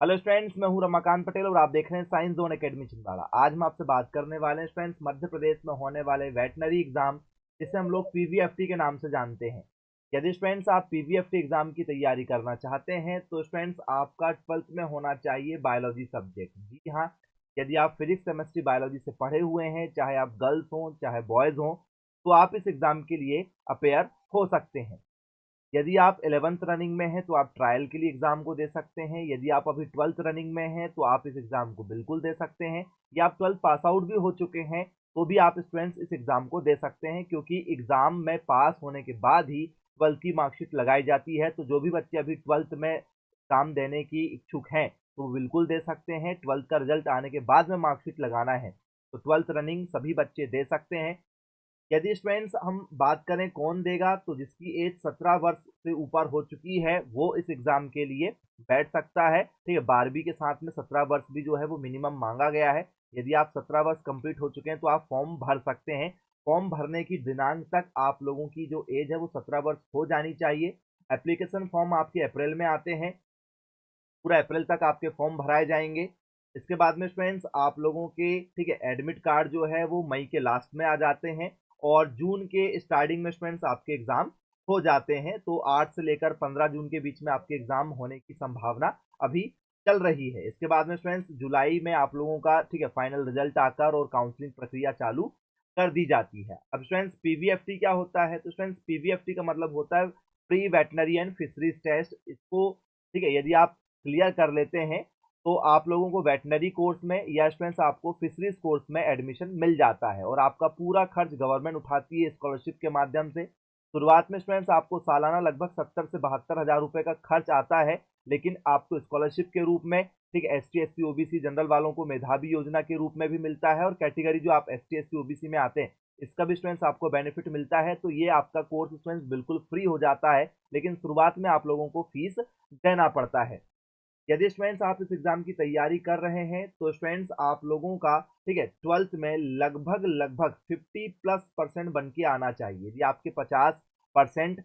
Hello students, मैं हूं रमाकांत पटेल और आप देख रहे हैं साइंस जोन एकेडमी छिंदवाड़ा। आज हम आपसे बात करने वाले हैं स्टूडेंट्स मध्य प्रदेश में होने वाले वेटनरी एग्जाम, जिसे हम लोग पीवीएफटी के नाम से जानते हैं। यदि स्टूडेंट्स आप पीवीएफटी एग्जाम की तैयारी करना चाहते हैं तो स्टूडेंट्स आपका 12th में होना चाहिए बायोलॉजी सब्जेक्ट। जी हाँ, यदि आप फिजिक्स केमिस्ट्री बायोलॉजी से पढ़े हुए हैं, चाहे आप गर्ल्स हों चाहे बॉयज हों, तो आप इस एग्जाम के लिए अपेयर हो सकते हैं। यदि आप 11th रनिंग में हैं तो आप ट्रायल के लिए एग्जाम को दे सकते हैं। यदि आप अभी 12th रनिंग में हैं तो आप इस एग्जाम को बिल्कुल दे सकते हैं। या आप 12th पास आउट भी हो चुके हैं तो भी आप स्टूडेंट्स इस एग्जाम को दे सकते हैं, क्योंकि एग्जाम में पास होने के बाद ही 12th की मार्कशीट लगाई जाती है। तो जो भी बच्चे अभी 12th में एग्जाम देने की इच्छुक हैं तो वो बिल्कुल दे सकते हैं। 12th का रिजल्ट आने के बाद में मार्कशीट लगाना है तो 12th रनिंग सभी बच्चे दे सकते हैं। यदि स्टूडेंट्स हम बात करें कौन देगा, तो जिसकी एज 17 वर्ष से ऊपर हो चुकी है वो इस एग्जाम के लिए बैठ सकता है। ठीक है, 12वीं के साथ में 17 वर्ष भी जो है वो मिनिमम मांगा गया है। यदि आप 17 वर्ष कंप्लीट हो चुके हैं तो आप फॉर्म भर सकते हैं। फॉर्म भरने की दिनांक तक आप लोगों की जो एज है वो 17 वर्ष हो जानी चाहिए। एप्लीकेशन फॉर्म आपके अप्रैल में आते हैं, पूरा अप्रैल तक आपके फॉर्म भराए जाएंगे। इसके बाद में स्टूडेंट्स आप लोगों के ठीक है एडमिट कार्ड जो है वो मई के लास्ट में आ जाते हैं और जून के स्टार्टिंग में स्टूडेंट्स आपके एग्जाम हो जाते हैं। तो 8 से लेकर 15 जून के बीच में आपके एग्जाम होने की संभावना अभी चल रही है। इसके बाद में स्टूडेंट्स जुलाई में आप लोगों का ठीक है फाइनल रिजल्ट आकर और काउंसलिंग प्रक्रिया चालू कर दी जाती है। अब स्टूडेंट्स पीवीएफटी क्या होता है, तो स्टूडेंट्स पीवीएफटी का मतलब होता है pre veterinary and fisheries test. इसको ठीक है यदि आप क्लियर कर लेते हैं तो आप लोगों को वेटनरी कोर्स में या स्टूडेंट्स आपको फिशरीज कोर्स में एडमिशन मिल जाता है और आपका पूरा खर्च गवर्नमेंट उठाती है स्कॉलरशिप के माध्यम से। शुरुआत में स्टूडेंट्स आपको सालाना लगभग 70 से 72 हज़ार रुपए का खर्च आता है, लेकिन आपको स्कॉलरशिप के रूप में ठीक है S T S C OBC general वालों को मेधावी योजना के रूप में भी मिलता है और कैटेगरी जो आप S T S C OBC में आते हैं इसका भी स्टूडेंट्स आपको बेनिफिट मिलता है। तो ये आपका कोर्स स्टूडेंट्स बिल्कुल फ्री हो जाता है, लेकिन शुरुआत में आप लोगों को फीस देना पड़ता है। यदि स्टूडेंट्स आप इस एग्जाम की तैयारी कर रहे हैं तो स्टूडेंट्स आप लोगों का ठीक है 12th में लगभग लगभग 50+% बन के आना चाहिए। यदि आपके 50%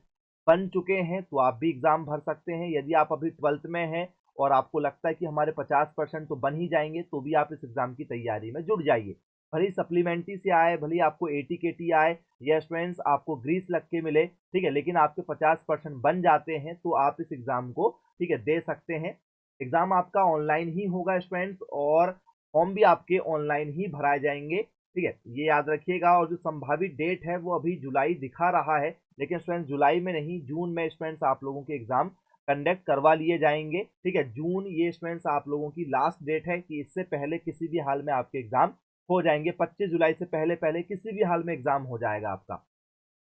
बन चुके हैं तो आप भी एग्जाम भर सकते हैं। यदि आप अभी 12th में हैं और आपको लगता है कि हमारे 50% तो बन ही जाएंगे तो भी आप इस एग्जाम की तैयारी में जुड़ जाइए। भले ही सप्लीमेंट्री से आए, भले ही आपको एटी केटी आए या स्टूडेंट्स आपको ग्रीस लग के मिले, ठीक है, लेकिन आपके 50% बन जाते हैं तो आप इस एग्जाम को ठीक है दे सकते हैं। एग्जाम आपका ऑनलाइन ही होगा स्टूडेंट्स और फॉर्म भी आपके ऑनलाइन ही भराए जाएंगे। ठीक है, ये याद रखिएगा। और जो संभावित डेट है वो अभी जुलाई दिखा रहा है, लेकिन स्टूडेंट्स जुलाई में नहीं जून में स्टूडेंट्स आप लोगों के एग्जाम कंडक्ट करवा लिए जाएंगे। ठीक है, जून ये स्टूडेंट्स आप लोगों की लास्ट डेट है कि इससे पहले किसी भी हाल में आपके एग्जाम हो जाएंगे। 25 जुलाई से पहले पहले किसी भी हाल में एग्जाम हो जाएगा आपका।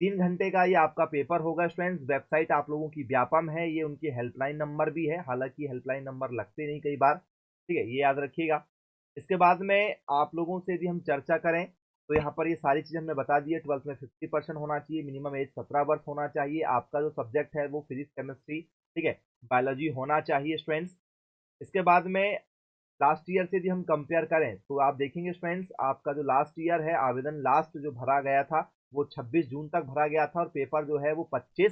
3 घंटे का ये आपका पेपर होगा स्टूडेंट्स। वेबसाइट आप लोगों की व्यापम है, ये उनकी हेल्पलाइन नंबर भी है, हालांकि हेल्पलाइन नंबर लगते नहीं कई बार। ठीक है, ये याद रखिएगा। इसके बाद में आप लोगों से यदि हम चर्चा करें तो यहाँ पर ये सारी चीज़ हमने बता दी है। 12th में 50% होना चाहिए, मिनिमम एज 17 वर्ष होना चाहिए, आपका जो सब्जेक्ट है वो फिजिक्स केमिस्ट्री ठीक है बायोलॉजी होना चाहिए स्टूडेंट्स। इसके बाद में लास्ट ईयर से यदि हम कंपेयर करें तो आप देखेंगे स्टूडेंट्स आपका जो लास्ट ईयर है आवेदन लास्ट जो भरा गया था वो 26 जून तक भरा गया था और पेपर जो है वो 25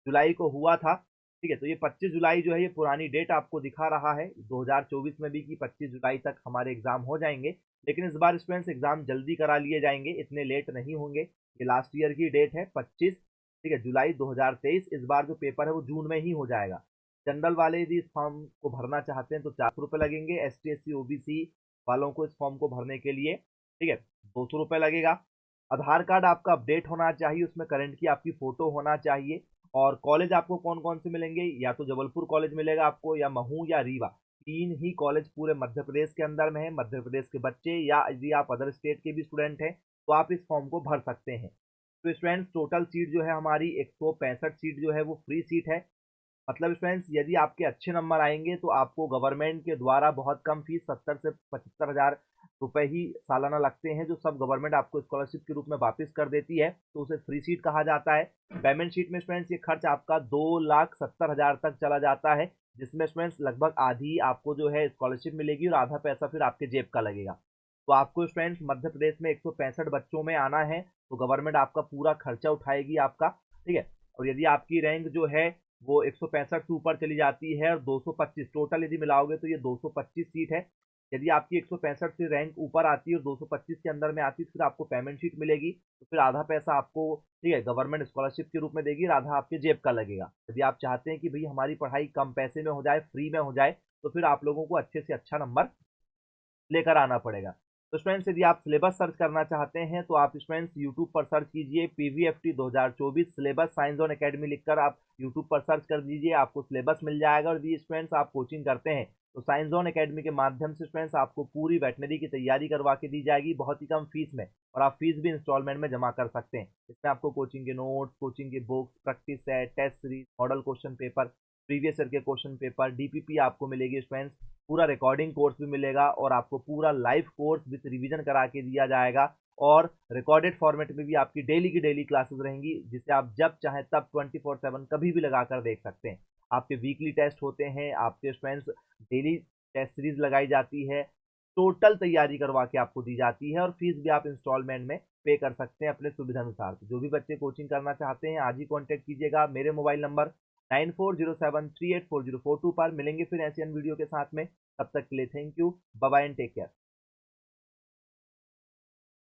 जुलाई को हुआ था। ठीक है, तो ये 25 जुलाई जो है ये पुरानी डेट आपको दिखा रहा है 2024 में भी कि 25 जुलाई तक हमारे एग्जाम हो जाएंगे। लेकिन इस बार स्टूडेंट्स एग्जाम जल्दी करा लिए जाएंगे, इतने लेट नहीं होंगे। ये लास्ट ईयर की डेट है 25 ठीक है जुलाई 2023। इस बार जो पेपर है वो जून में ही हो जाएगा। जनरल वाले यदि इस फॉर्म को भरना चाहते हैं तो 400 रुपये लगेंगे। S T S C OBC वालों को इस फॉर्म को भरने के लिए ठीक है 200 रुपये लगेगा। आधार कार्ड आपका अपडेट होना चाहिए, उसमें करंट की आपकी फोटो होना चाहिए। और कॉलेज आपको कौन कौन से मिलेंगे, या तो जबलपुर कॉलेज मिलेगा आपको, या महू या रीवा, 3 ही कॉलेज पूरे मध्य प्रदेश के अंदर में है। मध्य प्रदेश के बच्चे या यदि आप अदर स्टेट के भी स्टूडेंट हैं तो आप इस फॉर्म को भर सकते हैं। तो स्टूडेंट्स टोटल सीट जो है हमारी 165 सीट जो है वो फ्री सीट है। मतलब स्टूडेंट्स यदि आपके अच्छे नंबर आएंगे तो आपको गवर्नमेंट के द्वारा बहुत कम फीस 70 से 75 हज़ार रुपए ही सालाना लगते हैं, जो सब गवर्नमेंट आपको स्कॉलरशिप के रूप में वापस कर देती है, तो उसे फ्री सीट कहा जाता है। पेमेंट शीट में स्टूडेंट्स ये खर्च आपका 2,70,000 तक चला जाता है, जिसमें स्टूडेंट्स लगभग आधी आपको जो है स्कॉलरशिप मिलेगी और आधा पैसा फिर आपके जेब का लगेगा। तो आपको स्टूडेंट्स मध्य प्रदेश में 165 बच्चों में आना है तो गवर्नमेंट आपका पूरा खर्चा उठाएगी आपका। ठीक है, और यदि आपकी रैंक जो है वो 165 से ऊपर चली जाती है और 225 टोटल यदि मिलाओगे तो ये 225 सीट है। यदि आपकी 165 से रैंक ऊपर आती है और 225 के अंदर में आती है तो फिर आपको पेमेंट शीट मिलेगी। तो फिर आधा पैसा आपको, ठीक है, गवर्नमेंट स्कॉलरशिप के रूप में देगी और आधा आपके जेब का लगेगा। यदि आप चाहते हैं कि भाई हमारी पढ़ाई कम पैसे में हो जाए, फ्री में हो जाए, तो फिर आप लोगों को अच्छे से अच्छा नंबर लेकर आना पड़ेगा। तो स्टूडेंट्स यदि आप सिलेबस सर्च करना चाहते हैं तो आप स्टूडेंट्स यूट्यूब पर सर्च कीजिए पीवीएफटी 2024 सिलेबस साइंस जोन एकेडमी लिखकर आप यूट्यूब पर सर्च कर दीजिए, आपको सिलेबस मिल जाएगा। और यदि स्टूडेंट्स आप कोचिंग करते हैं तो साइंस जोन एकेडमी के माध्यम से स्टूडेंट्स आपको पूरी वेटनरी की तैयारी करवा के दी जाएगी बहुत ही कम फीस में, और आप फीस भी इंस्टॉलमेंट में जमा कर सकते हैं। इसमें आपको कोचिंग के नोट्स, कोचिंग की books, practice set, test series, model question paper, previous year के क्वेश्चन पेपर, डीपीपी आपको मिलेगी स्टूडेंट्स, पूरा रिकॉर्डिंग कोर्स भी मिलेगा और आपको पूरा लाइव कोर्स विद रिवीजन करा के दिया जाएगा। और रिकॉर्डेड फॉर्मेट में भी आपकी डेली की डेली क्लासेस रहेंगी, जिसे आप जब चाहें तब 24/7 कभी भी लगाकर देख सकते हैं। आपके वीकली टेस्ट होते हैं, आपके स्टूडेंट्स डेली टेस्ट सीरीज लगाई जाती है, टोटल तैयारी करवा के आपको दी जाती है और फीस भी आप इंस्टॉलमेंट में पे कर सकते हैं अपने सुविधा अनुसार। तो जो भी बच्चे कोचिंग करना चाहते हैं आज ही कांटेक्ट कीजिएगा मेरे मोबाइल नंबर 9407384042 पर। मिलेंगे फिर ऐसी अन्य वीडियो के साथ में, तब तक के लिए thank you, bye bye and take care.